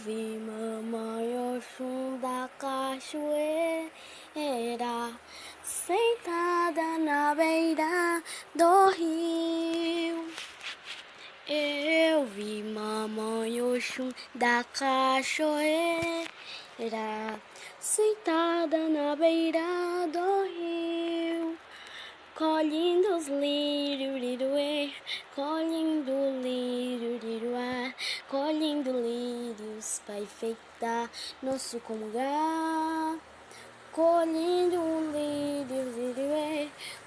vi mamãe oxum da cachoeira, sentada na beira do rio. Eu vi mamãe oxum da cachoeira, sentada na beira do rio, colhendo os lírios, colhendo lírios, colhendo lírios para enfeitar nosso comungar. Colhendo lírios,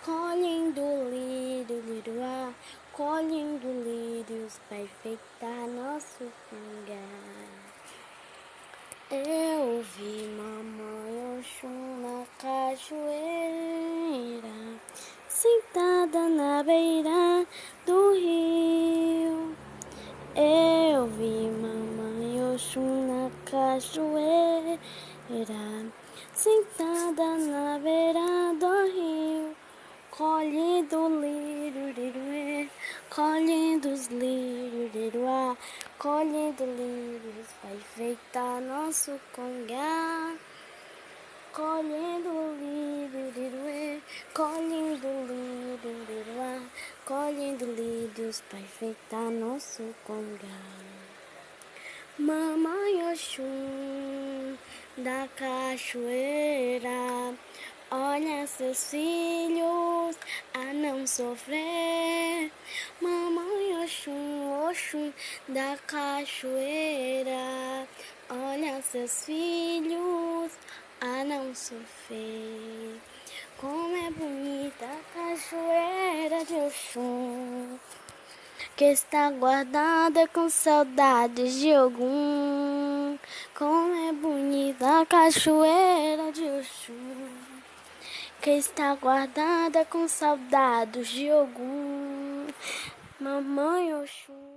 colhendo lírios, colhendo lírios para enfeitar nosso comungar. Eu vi mamãe oxum na cachoeira, sentada na beira do rio. Eu vi mamãe oxum na cachoeira, sentada na beira do rio, colhendo lírio, colhendo os lírios, colhendo lírios para enfeitar nosso congá. Colhendo lírio, colhendo lírio, colhendo lírios para enfeitar nosso congá. Mamãe oxum da cachoeira, olha seus filhos a não sofrer. Mamãe oxum, oxum da cachoeira, olha seus filhos a não sofrer. Como é bonita a cachoeira de Oxum, que está guardada com saudades de Ogum. Como é bonita a cachoeira de Oxum, que está guardada com saudades de Ogum. Mamãe Oxum.